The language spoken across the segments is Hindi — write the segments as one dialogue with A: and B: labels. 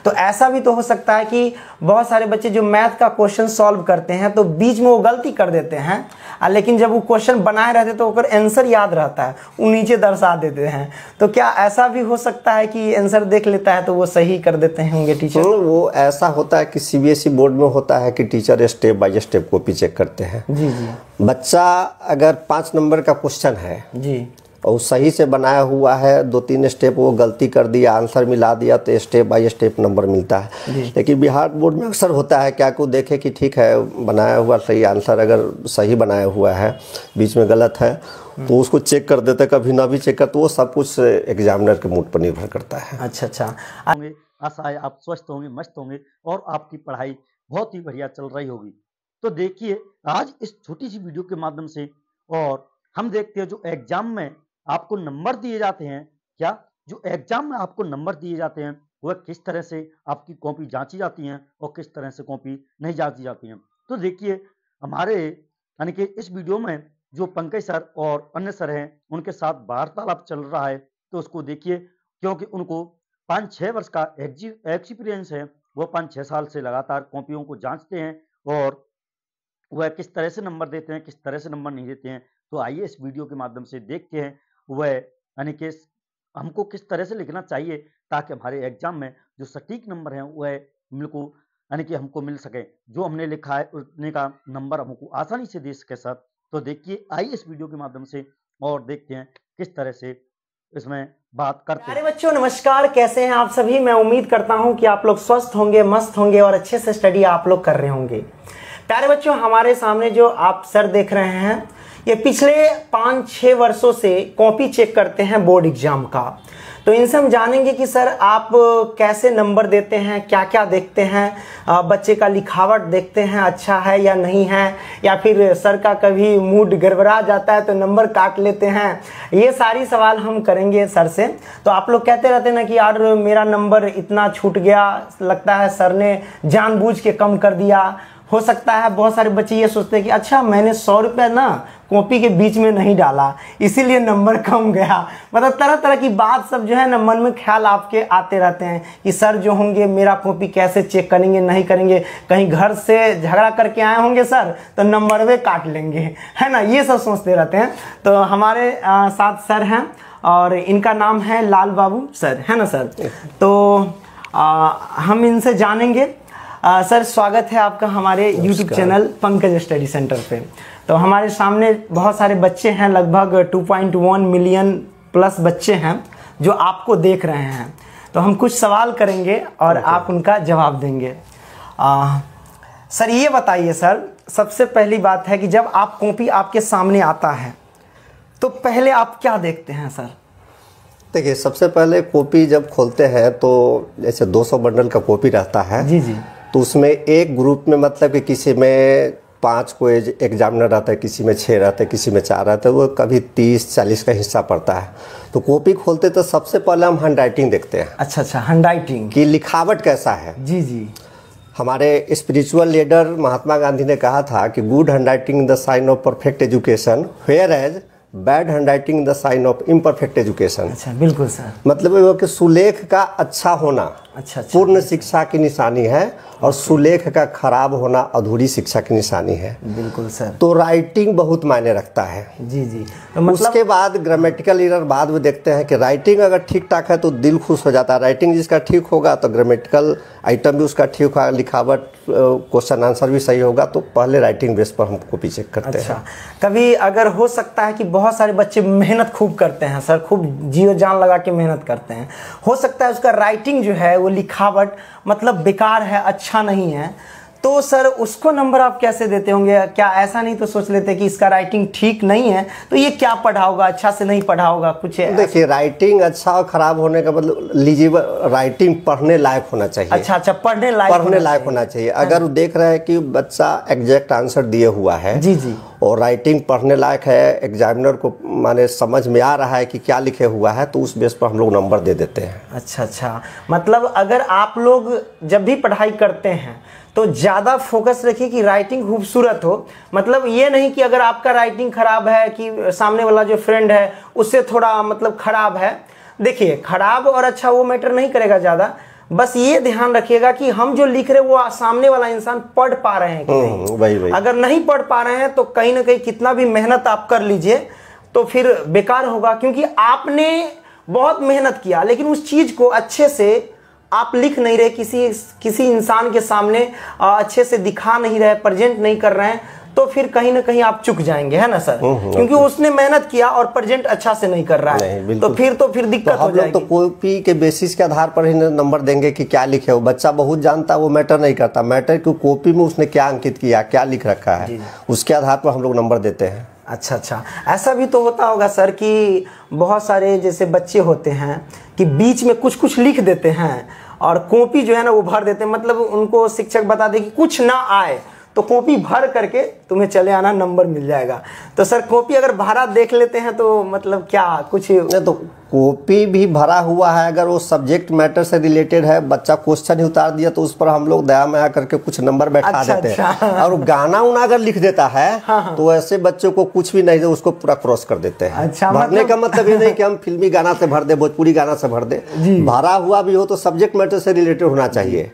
A: तो ऐसा भी तो हो सकता है कि बहुत सारे बच्चे जो मैथ का क्वेश्चन सॉल्व करते हैं तो बीच में वो गलती कर देते हैं, लेकिन जब वो क्वेश्चन बनाए रहते तो ओकर आंसर याद रहता है, वो नीचे दर्शा देते हैं। तो क्या ऐसा भी हो सकता है कि आंसर देख लेता है तो वो सही कर देते होंगे टीचर?
B: वो ऐसा होता है कि सीबीएसई बोर्ड में होता है कि teacher step by step copy check करते हैं।
A: जी जी।
B: बच्चा अगर 5 नंबर का क्वेश्चन है
A: जी
B: और सही से बनाया हुआ है, 2-3 स्टेप वो गलती कर दिया, आंसर मिला दिया, तो स्टेप बाय स्टेप नंबर मिलता है। लेकिन बिहार बोर्ड में अक्सर होता है क्या को देखे कि ठीक है बनाया हुआ सही आंसर, अगर सही बनाया हुआ है बीच में गलत है तो उसको चेक कर देते, कभी ना भी चेक कर, तो वो सब कुछ एग्जामिनर के मूड पर निर्भर करता है।
A: अच्छा अच्छा।
C: आशा है आप स्वस्थ होंगे, मस्त होंगे और आपकी पढ़ाई बहुत ही बढ़िया चल रही होगी। तो देखिए आज इस छोटी सी वीडियो के माध्यम से और हम देखते हैं जो एग्जाम में आपको नंबर दिए जाते हैं, क्या जो एग्जाम में आपको नंबर दिए जाते हैं वह किस तरह से आपकी कॉपी जांची जाती हैं और किस तरह से कॉपी नहीं जांची जाती हैं। तो देखिए हमारे यानी कि इस वीडियो में जो पंकज सर और अन्य सर हैं उनके साथ वार्तालाप चल रहा है, तो उसको देखिए क्योंकि उनको 5-6 वर्ष का एक्सपीरियंस है। वो 5-6 साल से लगातार कॉपियों को जांचते हैं और वह किस तरह से नंबर देते हैं, किस तरह से नंबर नहीं देते हैं। तो आइए इस वीडियो के माध्यम से देखते हैं वह यानी कि हमको किस तरह से लिखना चाहिए ताकि हमारे एग्जाम में जो सटीक नंबर हैं वह बिल्कुल यानी कि हमको मिल सके, जो हमने लिखा है उतने का नंबर हमको आसानी से दे सके सर। तो देखिए आइए इस वीडियो के माध्यम से और देखते हैं किस तरह से इसमें बात करते हैं।
A: प्यारे बच्चों नमस्कार, कैसे हैं आप सभी? मैं उम्मीद करता हूं कि आप लोग स्वस्थ होंगे, मस्त होंगे और अच्छे से स्टडी आप लोग कर रहे होंगे। प्यारे बच्चों हमारे सामने जो आप सर देख रहे हैं ये पिछले 5-6 वर्षों से कॉपी चेक करते हैं बोर्ड एग्जाम का। तो इनसे हम जानेंगे कि सर आप कैसे नंबर देते हैं, क्या क्या देखते हैं, बच्चे का लिखावट देखते हैं अच्छा है या नहीं है, या फिर सर का कभी मूड गड़बड़ा जाता है तो नंबर काट लेते हैं। ये सारी सवाल हम करेंगे सर से। तो आप लोग कहते रहते हैं ना कि यार मेरा नंबर इतना छूट गया, लगता है सर ने जानबूझ के कम कर दिया। हो सकता है बहुत सारे बच्चे ये सोचते हैं कि अच्छा मैंने 100 रुपये ना कॉपी के बीच में नहीं डाला इसीलिए नंबर कम गया। मतलब तरह तरह की बात सब जो है ना मन में ख्याल आपके आते रहते हैं कि सर जो होंगे मेरा कॉपी कैसे चेक करेंगे, नहीं करेंगे, कहीं घर से झगड़ा करके आए होंगे सर तो नंबर वे काट लेंगे, है ना, ये सब सोचते रहते हैं। तो हमारे साथ सर हैं और इनका नाम है लाल बाबू सर, है ना सर। तो हम इनसे जानेंगे। सर स्वागत है आपका हमारे YouTube channel Pankaj study centre पे। तो हमारे सामने बहुत सारे बच्चे हैं, लगभग 2.1 मिलियन प्लस बच्चे हैं जो आपको देख रहे हैं। तो हम कुछ सवाल करेंगे और आप उनका जवाब देंगे। सर ये बताइए सर, सबसे पहली बात है कि जब आप कॉपी आपके सामने आता है तो पहले आप क्या देखते हैं सर?
B: देखिए सबसे पहले कॉपी जब खोलते हैं तो जैसे 200 बंडल का कॉपी रहता है।
A: जी जी।
B: तो उसमें एक ग्रुप में मतलब कि किसी में 5 को एग्जामिनर रहता है, किसी में 6 रहता है, किसी में 4 रहता है, वो कभी 30-40 का हिस्सा पड़ता है। तो कॉपी खोलते तो सबसे पहले हम हैंड राइटिंग देखते हैं।
A: अच्छा अच्छा, हैंड राइटिंग
B: की लिखावट कैसा है।
A: जी जी।
B: हमारे स्पिरिचुअल लीडर महात्मा गांधी ने कहा था कि good handwriting the sign of perfect education, whereas bad handwriting the sign of imperfect education.
A: अच्छा बिल्कुल सर।
B: मतलब ये कि सुलेख का अच्छा होना
A: अच्छा
B: पूर्ण शिक्षा की निशानी है और सुलेख का खराब होना अधूरी शिक्षा की निशानी है।
A: बिल्कुल सर।
B: तो राइटिंग बहुत मायने रखता है।
A: जी जी। तो मतलब
B: उसके बाद ग्रामेटिकल एरर बाद में देखते हैं कि राइटिंग अगर ठीक ठाक है तो दिल खुश हो जाता है। राइटिंग जिसका ठीक होगा तो ग्रामेटिकल आइटम भी उसका ठीक होगा, लिखावट क्वेश्चन आंसर भी सही होगा। तो पहले राइटिंग बेस पर हम कॉपी चेक करते हैं।
A: अच्छा, कभी अगर हो सकता है कि बहुत सारे बच्चे मेहनत खूब करते हैं सर, खूब जीव जान लगा के मेहनत करते हैं, हो सकता है उसका राइटिंग जो है वो लिखावट मतलब बेकार है, अच्छा नहीं है, तो सर उसको नंबर आप कैसे देते होंगे? क्या ऐसा नहीं तो सोच लेते कि इसका राइटिंग ठीक नहीं है तो ये क्या पढ़ा होगा, अच्छा से नहीं पढ़ा होगा कुछ?
B: देखिए राइटिंग अच्छा और खराब होने का मतलब लीजिएबल, राइटिंग पढ़ने लायक होना चाहिए।
A: अच्छा अच्छा, पढ़ने लायक होना चाहिए।
B: अगर देख रहे हैं कि बच्चा एग्जैक्ट आंसर दिए हुआ है
A: जी जी
B: और राइटिंग पढ़ने लायक है, एग्जामिनर को माने समझ में आ रहा है कि क्या लिखे हुआ है, तो उस बेस पर हम लोग नंबर दे देते हैं।
A: अच्छा अच्छा, मतलब अगर आप लोग जब भी पढ़ाई करते हैं तो ज़्यादा फोकस रखिए कि राइटिंग खूबसूरत हो। मतलब ये नहीं कि अगर आपका राइटिंग खराब है कि सामने वाला जो फ्रेंड है उससे थोड़ा मतलब खराब है। देखिए खराब और अच्छा वो मैटर नहीं करेगा ज़्यादा, बस ये ध्यान रखिएगा कि हम जो लिख रहे हैं वो सामने वाला इंसान पढ़ पा रहे हैं कि नहीं।
B: वही।
A: अगर नहीं पढ़ पा रहे हैं तो कहीं ना कहीं कितना भी मेहनत आप कर लीजिए तो फिर बेकार होगा, क्योंकि आपने बहुत मेहनत किया लेकिन उस चीज को अच्छे से आप लिख नहीं रहे, किसी इंसान के सामने अच्छे से दिखा नहीं रहे, प्रेजेंट नहीं कर रहे हैं, तो फिर कहीं ना कहीं आप चुक जाएंगे, है ना सर? क्योंकि उसने मेहनत किया और प्रेजेंट अच्छा से नहीं कर रहा है, तो फिर दिक्कत हो जाएगी।
B: तो कॉपी के बेसिस के आधार पर ही नंबर देंगे कि क्या लिखे हो। बच्चा बहुत जानता है, वो मैटर नहीं करता, मैटर कि कॉपी में उसने क्या अंकित किया, क्या लिख रखा है, उसके आधार पर हम लोग नंबर देते हैं।
A: अच्छा, ऐसा भी तो होता होगा सर कि बहुत सारे जैसे बच्चे होते हैं कि बीच में कुछ लिख देते हैं और कॉपी जो है ना वो भर देते हैं, मतलब उनको शिक्षक बता दे कि कुछ ना आए तो कॉपी भर करके तुम्हें चले आना, नंबर मिल जाएगा। तो सर कॉपी अगर भरा देख लेते हैं तो मतलब क्या कुछ
B: नहीं, तो कॉपी भी भरा हुआ है, अगर वो सब्जेक्ट मैटर से रिलेटेड है, बच्चा क्वेश्चन ही उतार दिया तो उस पर हम लोग दया माया करके कुछ नंबर बैठा देते हैं। और गाना उना अगर लिख देता है तो ऐसे बच्चों को कुछ भी नहीं दे, उसको पूरा क्रॉस कर देते हैं। भरने का मतलब ये नहीं कि हम फिल्मी गाना से भर दे, भोजपुरी गाना से भर दे, भरा हुआ भी हो तो सब्जेक्ट मैटर से रिलेटेड होना चाहिए।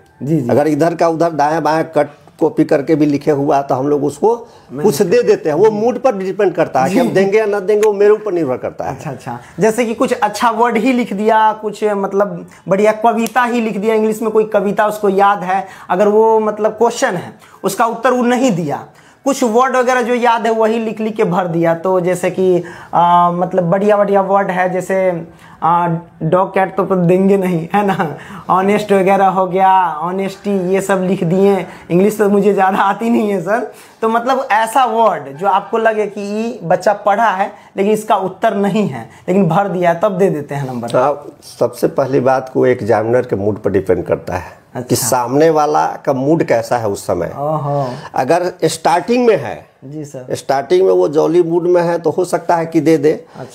B: अगर इधर का उधर दाएं बाएं कट कॉपी करके भी लिखे हुआ तो हम लोग उसको कुछ दे देते हैं। वो मूड पर डिपेंड करता है कि हम देंगे या ना देंगे, वो मेरे ऊपर निर्भर करता है।
A: अच्छा, जैसे कि कुछ अच्छा वर्ड ही लिख दिया, कुछ मतलब बढ़िया कविता ही लिख दिया, इंग्लिश में कोई कविता उसको याद है, अगर वो मतलब क्वेश्चन है उसका उत्तर वो नहीं दिया, कुछ वर्ड वगैरह जो याद है वही लिख के भर दिया, तो जैसे कि मतलब बढ़िया वर्ड है, जैसे डॉग कैट तो देंगे नहीं, है ना, ऑनेस्ट वगैरह हो गया, ऑनेस्टी, ये सब लिख दिए। इंग्लिश तो मुझे ज़्यादा आती नहीं है सर, तो मतलब ऐसा वर्ड जो आपको लगे कि ये बच्चा पढ़ा है लेकिन इसका उत्तर नहीं है लेकिन भर दिया है, तब दे देते हैं नंबर।
B: सबसे पहली बात को एग्जामिनर के मूड पर डिपेंड करता है। कि सामने वाला का मूड कैसा है उस समय। अगर स्टार्टिंग में है,
A: जी सर,
B: स्टार्टिंग में वो जॉली मूड में है तो हो सकता है कि दे दे।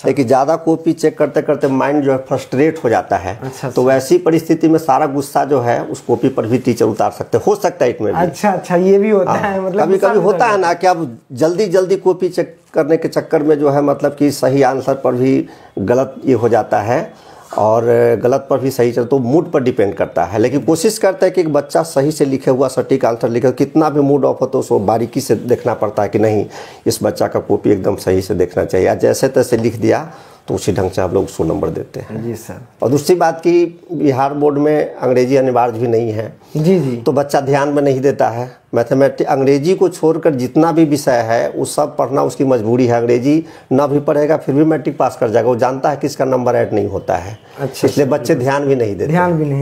B: लेकिन ज़्यादा कॉपी चेक करते करते माइंड जो है फ्रस्ट्रेट हो जाता है। तो वैसी परिस्थिति में सारा गुस्सा जो है उस कॉपी पर भी टीचर उतार सकते, हो सकता है इसमें भी।
A: अच्छा, ये भी होता है, मतलब
B: कभी कभी होता है ना कि अब जल्दी कॉपी चेक करने के चक्कर में जो है मतलब कि सही आंसर पर भी गलत ये हो जाता है और गलत पर भी सही चल, तो मूड पर डिपेंड करता है। लेकिन कोशिश करता है कि एक बच्चा सही से लिखे हुआ सटीक आंसर लिखे, कितना भी मूड ऑफ हो तो उसको बारीकी से देखना पड़ता है कि नहीं इस बच्चा का कॉपी एकदम सही से देखना चाहिए। जैसे तैसे लिख दिया तो उसी ढंग से आप लोग उसको नंबर देते हैं।
A: जी सर।
B: और दूसरी बात की बिहार बोर्ड में अंग्रेजी अनिवार्य भी नहीं है।
A: जी।
B: तो बच्चा ध्यान में नहीं देता है। मैथमेटिक्स अंग्रेजी को छोड़कर जितना भी विषय है वो सब पढ़ना उसकी मजबूरी है। अंग्रेजी ना भी पढ़ेगा फिर भी मैट्रिक पास कर जाएगा, वो जानता है कि इसका नंबर ऐड नहीं होता है। अच्छा, इसलिए बच्चे ध्यान भी नहीं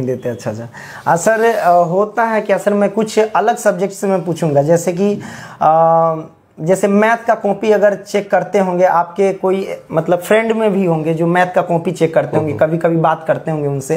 B: देते। अच्छा। सर होता है क्या सर, मैं कुछ अलग सब्जेक्ट से मैं पूछूंगा, जैसे कि जैसे मैथ का कॉपी अगर चेक करते होंगे आपके कोई मतलब फ्रेंड में भी होंगे जो मैथ का कॉपी चेक करते होंगे, कभी बात करते होंगे उनसे,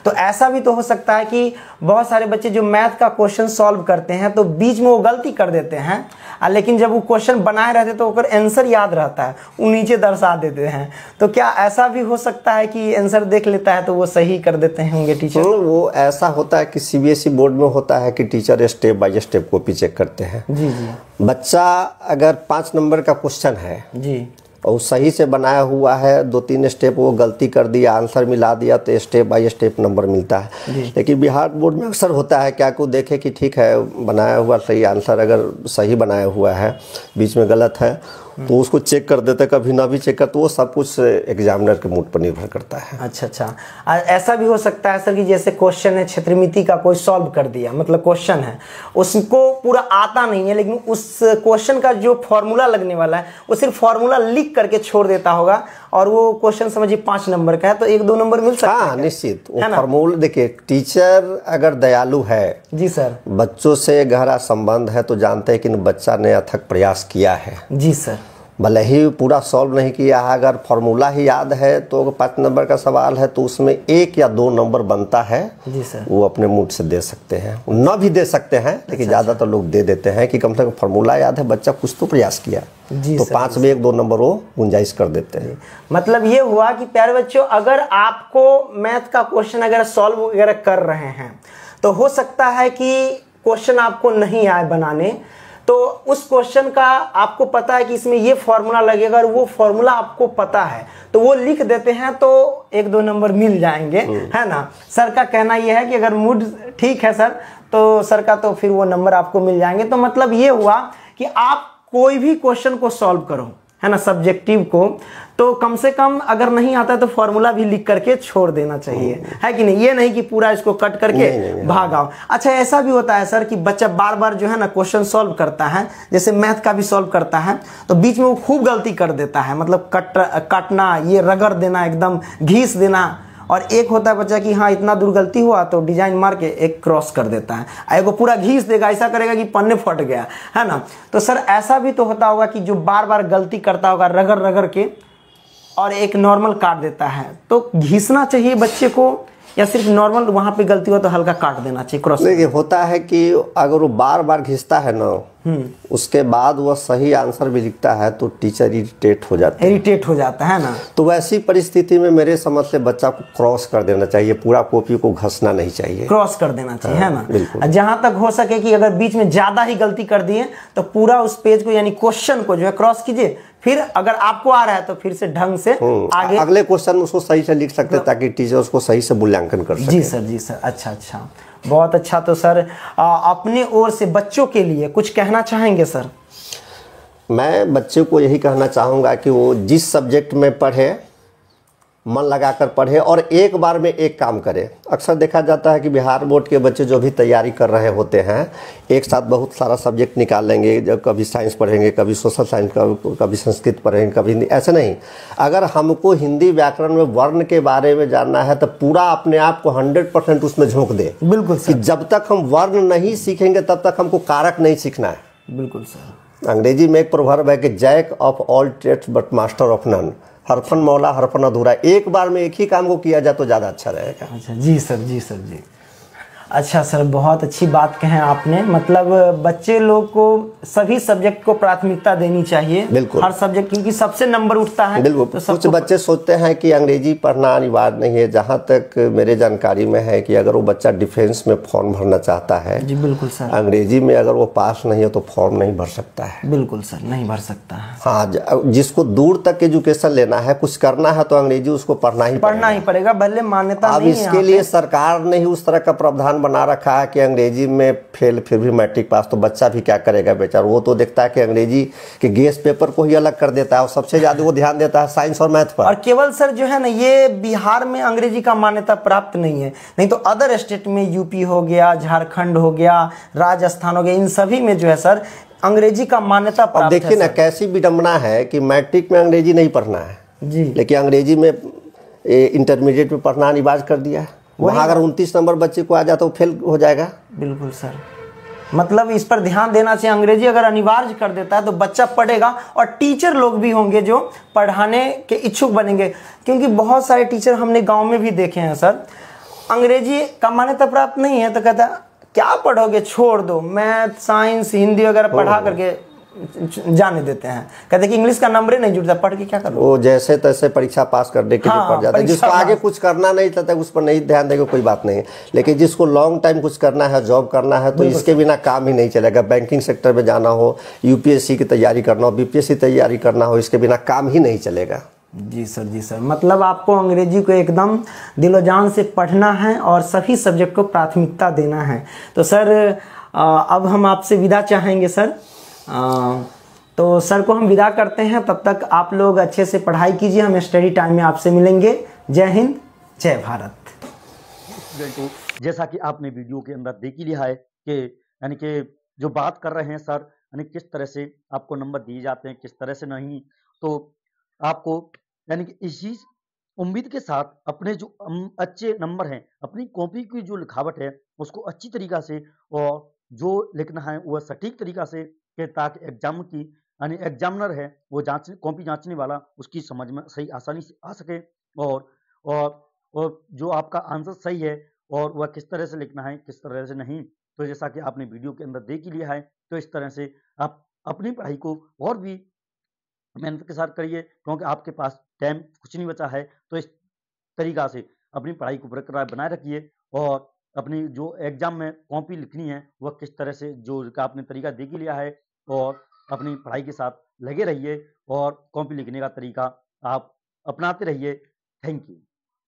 B: तो ऐसा भी तो हो सकता है कि बहुत सारे बच्चे जो मैथ का क्वेश्चन सॉल्व करते हैं तो बीच में वो गलती कर देते हैं, लेकिन जब वो क्वेश्चन बनाए रहते तो ओकर आंसर याद रहता है, वो नीचे दर्शा देते हैं। तो क्या ऐसा भी हो सकता है कि आंसर देख लेता है तो वो सही कर देते होंगे टीचर? वो ऐसा होता है कि सीबीएसई बोर्ड में होता है कि teacher step by step copy check करते हैं।
A: जी।
B: बच्चा अगर 5 नंबर का क्वेश्चन है
A: जी
B: और सही से बनाया हुआ है, 2-3 स्टेप वो गलती कर दिया, आंसर मिला दिया तो स्टेप बाय स्टेप नंबर मिलता है। लेकिन बिहार बोर्ड में अक्सर होता है क्या को देखे कि ठीक है बनाया हुआ सही आंसर, अगर सही बनाया हुआ है बीच में गलत है तो उसको चेक कर देते, कभी ना भी चेक कर, तो वो सब कुछ एग्जामिनर के मूड पर निर्भर करता है।
A: अच्छा। ऐसा भी हो सकता है सर कि जैसे क्वेश्चन है क्षेत्रमिति का, कोई सॉल्व कर दिया, मतलब क्वेश्चन है उसको पूरा आता नहीं है लेकिन उस क्वेश्चन का जो फॉर्मूला लगने वाला है वो सिर्फ फॉर्मूला लिख करके छोड़ देता होगा और वो क्वेश्चन समझिए 5 नंबर का है तो 1-2 नंबर मिल सकता है।
B: हाँ निश्चित, वो फॉर्मूला देखिए, टीचर अगर दयालु है,
A: जी सर,
B: बच्चों से गहरा संबंध है तो जानते हैं कि बच्चा ने अथक प्रयास किया है।
A: जी सर।
B: भले ही पूरा सॉल्व नहीं किया है, अगर फॉर्मूला ही याद है तो 5 नंबर का सवाल है तो उसमें 1 या 2 नंबर बनता है। जी सर। वो अपने मूड से दे सकते हैं, न भी दे सकते हैं, लेकिन ज़्यादातर लोग दे देते हैं कि कम से कम फॉर्मूला याद है, बच्चा कुछ तो प्रयास किया, तो 5 में 1-2 नंबर वो गुंजाइश कर देते हैं।
A: मतलब ये हुआ कि प्यारे बच्चों, अगर आपको मैथ का क्वेश्चन अगर सॉल्व वगैरह कर रहे हैं तो हो सकता है कि क्वेश्चन आपको नहीं आए बनाने, तो उस क्वेश्चन का आपको पता है कि इसमें ये फॉर्मूला लगेगा और वो फॉर्मूला आपको पता है तो वो लिख देते हैं तो 1-2 नंबर मिल जाएंगे, है ना। सर का कहना ये है कि अगर मूड ठीक है सर तो सर का तो फिर वो नंबर आपको मिल जाएंगे। तो मतलब ये हुआ कि आप कोई भी क्वेश्चन को सॉल्व करो, है ना, सब्जेक्टिव को, तो कम से कम अगर नहीं आता है तो फॉर्मूला भी लिख करके छोड़ देना चाहिए, है कि नहीं। ये नहीं कि पूरा इसको कट करके भाग आओ। अच्छा, ऐसा भी होता है सर कि बच्चा बार बार जो है ना क्वेश्चन सॉल्व करता है, जैसे मैथ का भी सॉल्व करता है तो बीच में वो खूब गलती कर देता है, मतलब काटना, ये रगड़ देना, एकदम घीस देना। और एक होता है बच्चा कि हाँ इतना दूर गलती हुआ तो डिजाइन मार के एक क्रॉस कर देता है, एगो पूरा घीस देगा, ऐसा करेगा कि पन्ने फट गया, है ना। तो सर ऐसा भी तो होता होगा कि जो बार बार गलती करता होगा रगड़ रगड़ के और एक नॉर्मल काट देता है, तो घिसना चाहिए बच्चे को या सिर्फ नॉर्मल वहां पे गलती हो तो हल्का काट देना चाहिए क्रॉस?
B: देखिए, होता है कि अगर वो बार बार घिसता है ना, उसके बाद वह सही आंसर भी लिखता है तो टीचर इरिटेट हो जाता है ना। तो वैसी परिस्थिति में मेरे समझ से बच्चा को क्रॉस कर देना चाहिए, पूरा कॉपी को घसना नहीं चाहिए,
A: क्रॉस कर देना चाहिए, है ना।
B: बिल्कुल।
A: जहां तक हो सके कि अगर बीच में ज्यादा ही गलती कर दिए तो पूरा उस पेज को यानी क्वेश्चन को जो है क्रॉस कीजिए, फिर अगर आपको आ रहा है तो फिर से ढंग से आगे
B: अगले क्वेश्चन उसको सही से लिख सकते ताकि टीचर उसको सही से मूल्यांकन कर सके।
A: जी सर। अच्छा, बहुत अच्छा। तो सर अपने ओर से बच्चों के लिए कुछ कहना चाहेंगे सर?
B: मैं बच्चे को यही कहना चाहूँगा कि वो जिस सब्जेक्ट में पढ़े मन लगाकर पढ़े और एक बार में एक काम करे। अक्सर देखा जाता है कि बिहार बोर्ड के बच्चे जो भी तैयारी कर रहे होते हैं एक साथ बहुत सारा सब्जेक्ट निकाल लेंगे, जब कभी साइंस पढ़ेंगे, कभी सोशल साइंस, कभी संस्कृत पढ़ेंगे, कभी हिंदी, ऐसे नहीं। अगर हमको हिंदी व्याकरण में वर्ण के बारे में जानना है तो पूरा अपने आप को 100% उसमें झोंक दे।
A: बिल्कुल सर।
B: कि जब तक हम वर्ण नहीं सीखेंगे तब तक हमको कारक नहीं सीखना है।
A: बिल्कुल सर।
B: अंग्रेजी में एक प्रोवर्ब है कि jack of all trades but master of none. हरफन मौला हरफन अधूरा। एक बार में एक ही काम को किया जाए तो ज़्यादा अच्छा रहेगा।
A: अच्छा, जी सर। अच्छा सर, बहुत अच्छी बात कहें आपने। मतलब बच्चे लोग को सभी सब्जेक्ट को प्राथमिकता देनी चाहिए।
B: बिल्कुल।
A: हर सब्जेक्ट, क्योंकि सबसे नंबर उठता है।
B: बिल्कुल।
A: तो
B: कुछ बच्चे सोचते हैं कि अंग्रेजी पढ़ना अनिवार्य नहीं है। जहाँ तक मेरे जानकारी में है कि अगर वो बच्चा डिफेंस में फॉर्म भरना चाहता है,
A: जी बिल्कुल सर,
B: अंग्रेजी में अगर वो पास नहीं है तो फॉर्म नहीं भर सकता है।
A: बिल्कुल सर, नहीं भर सकता है।
B: हाँ, जिसको दूर तक एजुकेशन लेना है, कुछ करना है तो अंग्रेजी उसको पढ़ना ही पड़ेगा।
A: भले मान्यता
B: अब
A: नहीं है।
B: इसके लिए सरकार ने ही उस तरह का प्रावधान बना रखा है कि अंग्रेजी में फेल फिर भी मैट्रिक पास, तो बच्चा भी क्या करेगा बेचारा। वो तो देखता है कि अंग्रेजी के गेस पेपर को ही अलग कर देता है और सबसे ज्यादा वो ध्यान देता है साइंस और मैथ पर।
A: और केवल सर जो है ना, ये बिहार में अंग्रेजी का मान्यता प्राप्त नहीं है, नहीं तो अदर स्टेट में यूपी हो गया, झारखंड हो गया, राजस्थान हो गया, इन सभी में जो है सर अंग्रेजी का मान्यता प्राप्त है।
B: देखिए ना, कैसी विडंबना है कि मैट्रिक में अंग्रेजी नहीं पढ़ना है
A: जी,
B: लेकिन अंग्रेजी में इंटरमीडिएट में पढ़ना अनिवार्य कर दिया है। वहाँ अगर 29 नंबर बच्चे को आ जाए तो फेल हो जाएगा।
A: बिल्कुल सर, मतलब इस पर ध्यान देना चाहिए। अंग्रेजी अगर अनिवार्य कर देता है तो बच्चा पढ़ेगा और टीचर लोग भी होंगे जो पढ़ाने के इच्छुक बनेंगे। क्योंकि बहुत सारे टीचर हमने गांव में भी देखे हैं सर, अंग्रेजी का मान्यता प्राप्त नहीं है तो कहता है क्या पढ़ोगे, छोड़ दो, मैथ साइंस हिंदी वगैरह पढ़ा करके जाने देते हैं। कहते कि इंग्लिश का नंबर ही नहीं जुड़ता, पढ़ के क्या करो।
B: वो जैसे तैसे परीक्षा पास करने के लिए पढ़ जाता है। जिसको आगे कुछ करना नहीं चाहता उस पर नहीं ध्यान देगा, कोई बात नहीं। लेकिन जिसको लॉन्ग टाइम कुछ करना है, जॉब करना है, तो इसके बिना काम ही नहीं चलेगा। बैंकिंग सेक्टर में जाना हो, यूपीएससी की तैयारी करना हो, बीपीएससी तैयारी करना हो, इसके बिना काम ही नहीं चलेगा।
A: जी सर। मतलब आपको अंग्रेजी को एकदम दिलो जान से पढ़ना है और सभी सब्जेक्ट को प्राथमिकता देना है। तो सर अब हम आपसे विदा चाहेंगे सर। तो सर को हम विदा करते हैं, तब तक आप लोग अच्छे से पढ़ाई कीजिए। हम स्टडी टाइम में आपसे मिलेंगे। जय हिंद, जय भारत।
C: जैसा कि आपने वीडियो के अंदर देख ही लिया है कि यानी कि जो बात कर रहे हैं सर, यानी किस तरह से आपको नंबर दिए जाते हैं, किस तरह से नहीं, तो आपको यानी कि इसी उम्मीद के साथ अपने जो अच्छे नंबर हैं, अपनी कॉपी की जो लिखावट है उसको अच्छी तरीका से और जो लिखना है वह सटीक तरीका से, कि ताकि एग्जाम की यानी एग्जामिनर है वो कॉपी जांचने वाला उसकी समझ में सही आसानी से आ सके और जो आपका आंसर सही है और वह किस तरह से लिखना है, किस तरह से नहीं। तो जैसा कि आपने वीडियो के अंदर देख ही लिया है, तो इस तरह से आप अपनी पढ़ाई को और भी मेहनत के साथ करिए, क्योंकि आपके पास टाइम कुछ नहीं बचा है। तो इस तरीका से अपनी पढ़ाई को बरकरार बनाए रखिए और अपनी जो एग्जाम में कॉपी लिखनी है वह किस तरह से जो आपने तरीका देख ही लिया है, और अपनी पढ़ाई के साथ लगे रहिए और कॉपी लिखने का तरीका आप अपनाते रहिए। Thank you.